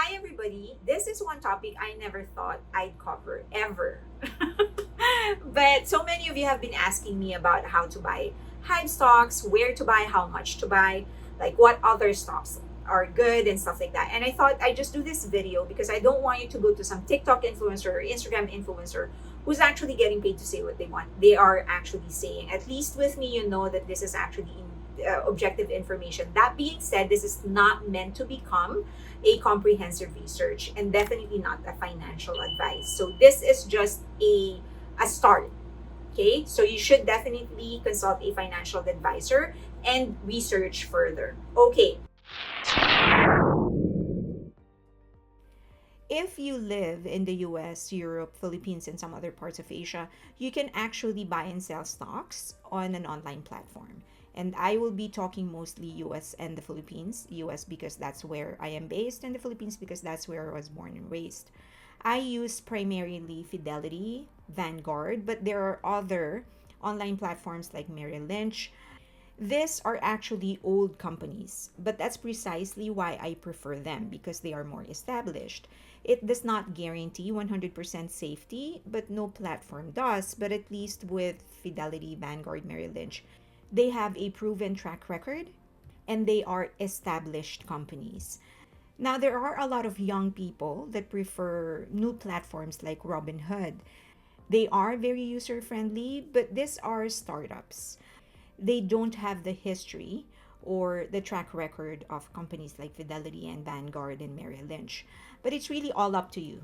Hi, everybody. This is one topic I never thought I'd cover ever. But so many of you have been asking me about how to buy Hybe stocks, where to buy, how much to buy, like what other stocks are good and stuff like that. And I thought I'd just do this video because I don't want you to go to some TikTok influencer or Instagram influencer who's actually getting paid to say what they want. They are actually saying, at least with me, you know that this is actually objective information. That being said, this is not meant to become a comprehensive research and definitely not a financial advice. So this is just a start. Okay, so you should definitely consult a financial advisor and research further. Okay, if you live in the US, Europe, Philippines, and some other parts of Asia, you can actually buy and sell stocks on an online platform. And I will be talking mostly US and the Philippines. US because that's where I am based, and the Philippines because that's where I was born and raised. I use primarily Fidelity, Vanguard, but there are other online platforms like Merrill Lynch. These are actually old companies, but that's precisely why I prefer them because they are more established. It does not guarantee 100% safety, but no platform does. But at least with Fidelity, Vanguard, Merrill Lynch, they have a proven track record and they are established companies. Now, there are a lot of young people that prefer new platforms like Robinhood. They are very user friendly, but these are startups. They don't have the history or the track record of companies like Fidelity and Vanguard and Merrill Lynch. But it's really all up to you.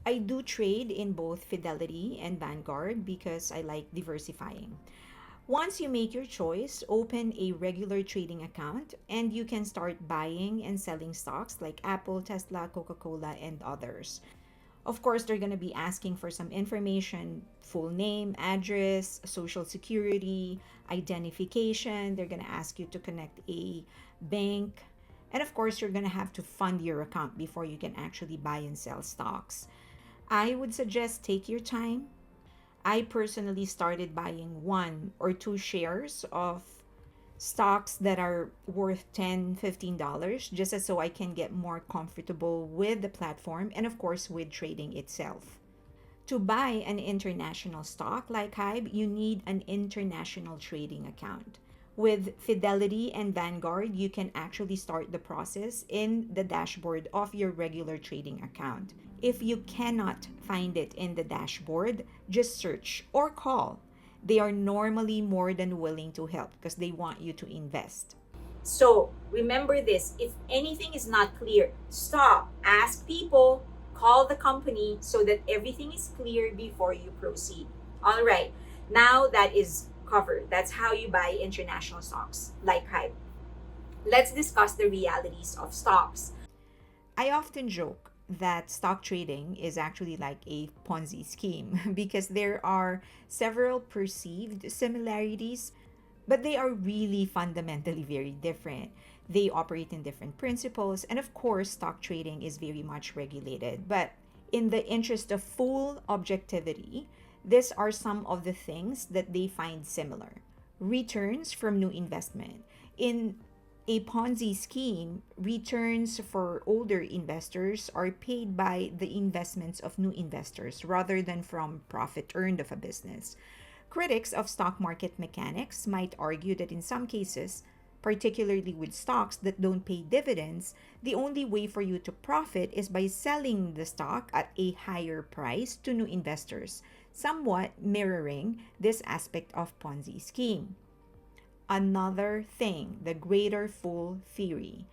I do trade in both Fidelity and Vanguard because I like diversifying. Once you make your choice, open a regular trading account and you can start buying and selling stocks like Apple, Tesla, Coca Cola, and others. Of course, they're going to be asking for some information: full name, address, social security, identification. They're going to ask you to connect a bank. And of course, you're going to have to fund your account before you can actually buy and sell stocks. I would suggest take your time. I personally started buying one or two shares of stocks that are worth $10, $15 just as so I can get more comfortable with the platform and of course with trading itself. To buy an international stock like Hybe, you need an international trading account. With Fidelity and Vanguard, you can actually start the process in the dashboard of your regular trading account. If you cannot find it in the dashboard, just search or call. They are normally more than willing to help because they want you to invest. So remember this: if anything is not clear, stop, ask people, call the company so that everything is clear before you proceed. All right, now that is covered. That's how you buy international stocks like Hype. Let's discuss the realities of stocks. I often joke that stock trading is actually like a Ponzi scheme because there are several perceived similarities, but they are really fundamentally very different. They operate in different principles, and of course, stock trading is very much regulated. But in the interest of full objectivity, these are some of the things that they find similar. Returns from new investment. In a Ponzi scheme, returns for older investors are paid by the investments of new investors rather than from profit earned of a business. Critics of stock market mechanics might argue that in some cases, particularly with stocks that don't pay dividends, the only way for you to profit is by selling the stock at a higher price to new investors, somewhat mirroring this aspect of Ponzi scheme. Another thing, the greater fool theory.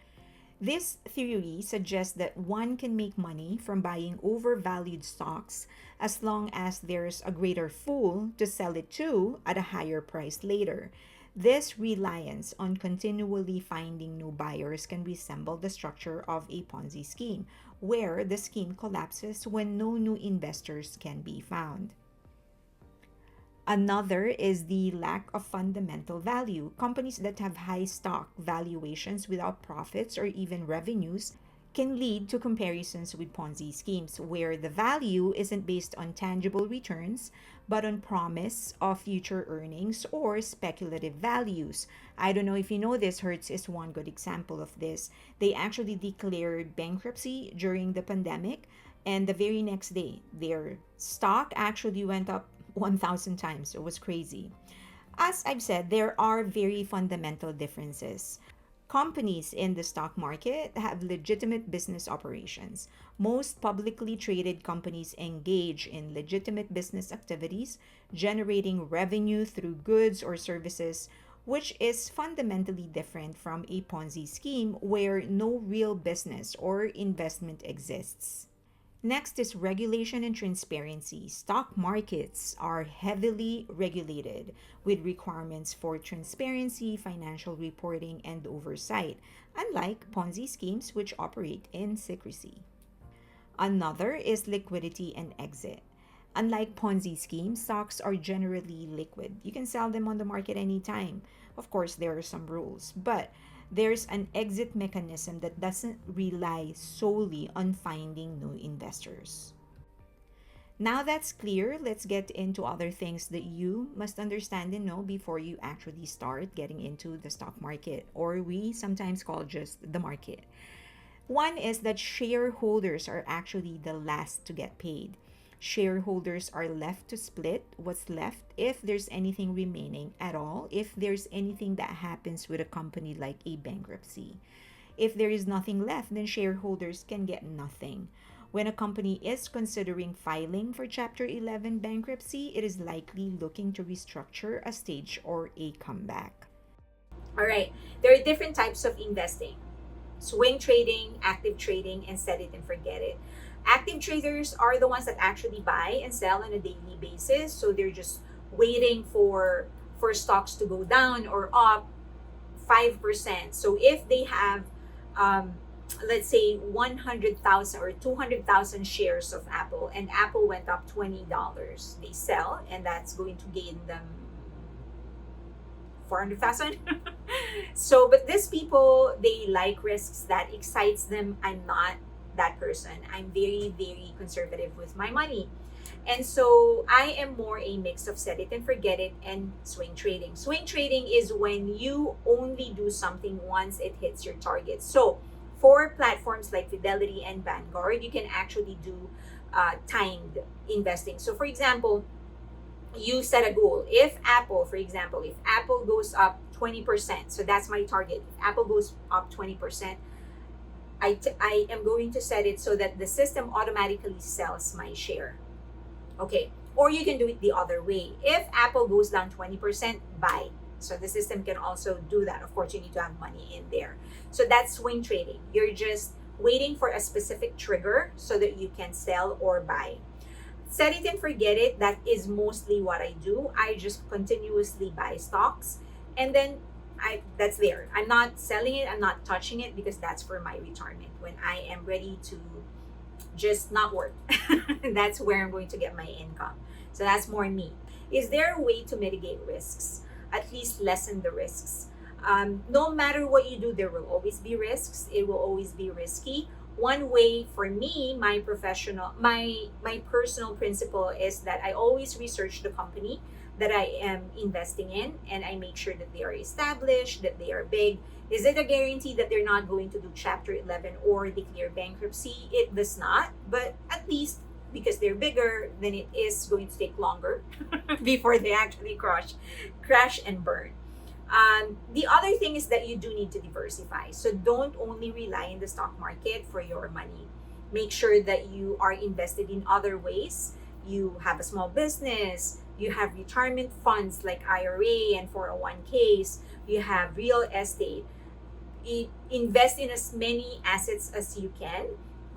This theory suggests that one can make money from buying overvalued stocks as long as there's a greater fool to sell it to at a higher price later. This reliance on continually finding new buyers can resemble the structure of a Ponzi scheme, where the scheme collapses when no new investors can be found. Another is the lack of fundamental value. Companies that have high stock valuations without profits or even revenues can lead to comparisons with Ponzi schemes where the value isn't based on tangible returns but on promise of future earnings or speculative values. I don't know if you know this, Hertz is one good example of this. They actually declared bankruptcy during the pandemic, and the very next day, their stock actually went up 1,000 times. It was crazy. As I've said, there are very fundamental differences. Companies in the stock market have legitimate business operations. Most publicly traded companies engage in legitimate business activities, generating revenue through goods or services, which is fundamentally different from a Ponzi scheme where no real business or investment exists. Next is regulation and transparency. Stock markets are heavily regulated with requirements for transparency, financial reporting, and oversight, unlike Ponzi schemes which operate in secrecy. Another is liquidity and exit. Unlike Ponzi schemes, stocks are generally liquid. You can sell them on the market anytime. Of course, there are some rules, but there's an exit mechanism that doesn't rely solely on finding new investors. Now that's clear, let's get into other things that you must understand and know before you actually start getting into the stock market, or we sometimes call just the market. One is that shareholders are actually the last to get paid. Shareholders are left to split what's left if there's anything remaining at all, if there's anything that happens with a company like a bankruptcy. If there is nothing left, then shareholders can get nothing. When a company is considering filing for Chapter 11 bankruptcy, it is likely looking to restructure a stage or a comeback. All right, there are different types of investing: swing trading, active trading, and set it and forget it. Active traders are the ones that actually buy and sell on a daily basis. So they're just waiting for stocks to go down or up 5%. So if they have, let's say, 100,000 or 200,000 shares of Apple, and Apple went up $20, they sell, and that's going to gain them 400,000. So, but these people, they like risks that excites them. I'm not that person. I'm very, very conservative with my money. And so I am more a mix of set it and forget it and swing trading. Swing trading is when you only do something once it hits your target. So for platforms like Fidelity and Vanguard, you can actually do timed investing. So for example, you set a goal. If Apple, for example, if Apple goes up 20%, so that's my target. If Apple goes up 20%, I am going to set it so that the system automatically sells my share. Okay. Or you can do it the other way. If Apple goes down 20%, buy. So the system can also do that. Of course, you need to have money in there. So that's swing trading. You're just waiting for a specific trigger so that you can sell or buy. Set it and forget it, that is mostly what I do. I just continuously buy stocks, and then that's there. I'm not selling it, I'm not touching it, because that's for my retirement when I am ready to just not work. That's where I'm going to get my income. So that's more me. Is there a way to mitigate risks? At least lessen the risks. No matter what you do, there will always be risks. It will always be risky. One way for me, my personal principle is that I always research the company that I am investing in, and I make sure that they are established, that they are big. Is it a guarantee that they're not going to do Chapter 11 or declare bankruptcy? It does not, but at least because they're bigger, then it is going to take longer before they actually crash and burn. The other thing is that you do need to diversify. So don't only rely in the stock market for your money. Make sure that you are invested in other ways. You have a small business, you have retirement funds like IRA and 401ks, you have real estate. Invest in as many assets as you can.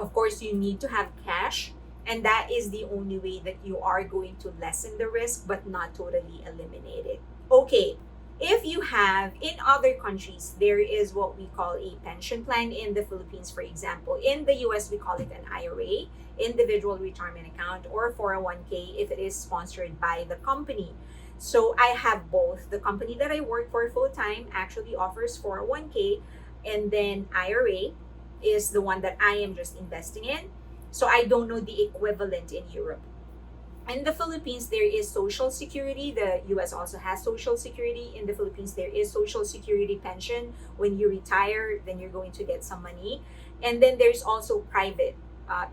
Of course, you need to have cash, and that is the only way that you are going to lessen the risk but not totally eliminate it. Okay, if you have, in other countries, there is what we call a pension plan. In the Philippines, for example, in the US, we call it an IRA, individual retirement account, or 401k if it is sponsored by the company. So I have both. The company that I work for full time actually offers 401k and then IRA. is the one that I am just investing in. So I don't know the equivalent in Europe. In the Philippines, there is social security. The US also has social security. In the Philippines, there is social security pension. When you retire, then you're going to get some money. And then there's also private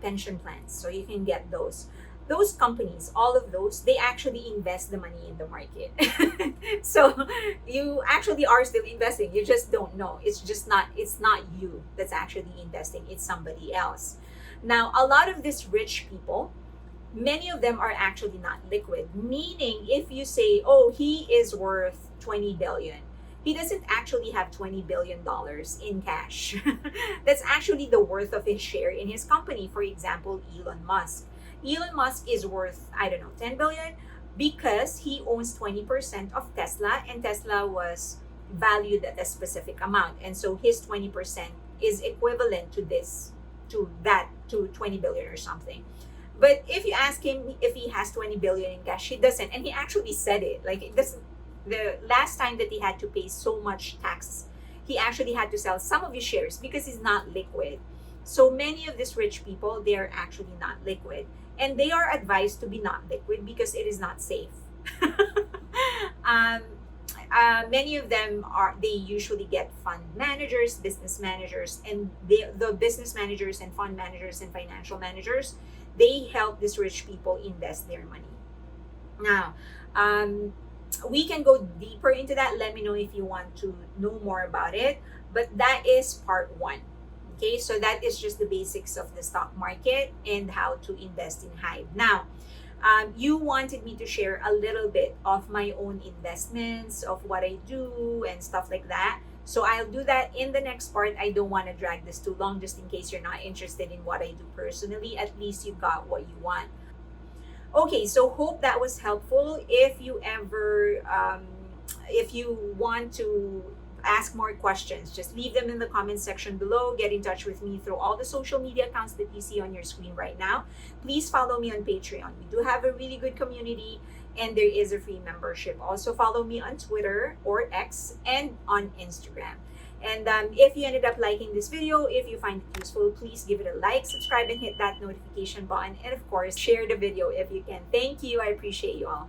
pension plans. So you can get those. Those companies, all of those, they actually invest the money in the market. So you actually are still investing. You just don't know. It's not you that's actually investing. It's somebody else. Now, a lot of these rich people, many of them are actually not liquid, meaning if you say, oh, he is worth 20 billion, he doesn't actually have 20 billion dollars in cash. That's actually the worth of his share in his company. For example, Elon Musk is worth, I don't know, 10 billion because he owns 20% of Tesla, and Tesla was valued at a specific amount, and so his 20% is equivalent to this, to 20 billion or something. But if you ask him if he has 20 billion in cash, he doesn't. And he actually said it. Like, it doesn't, the last time that he had to pay so much tax, he actually had to sell some of his shares because he's not liquid. So many of these rich people, they are actually not liquid. And they are advised to be not liquid because it is not safe. um, Many of them they usually get fund managers, business managers, and the business managers and fund managers and financial managers, they help these rich people invest their money. Now, we can go deeper into that. Let me know if you want to know more about it. But that is part one. Okay, so that is just the basics of the stock market and how to invest in Hybe. Now, you wanted me to share a little bit of my own investments, of what I do and stuff like that. So I'll do that in the next part. I don't want to drag this too long, just in case you're not interested in what I do personally. At least you got what you want. Okay, so hope that was helpful. If you want to ask more questions, just leave them in the comment section below. Get in touch with me through all the social media accounts that you see on your screen right now. Please follow me on Patreon. We do have a really good community, and there is a free membership. Also follow me on Twitter or X and on Instagram. And if you ended up liking this video, if you find it useful, please give it a like, subscribe, and hit that notification button. And of course, share the video if you can. Thank you. I appreciate you all.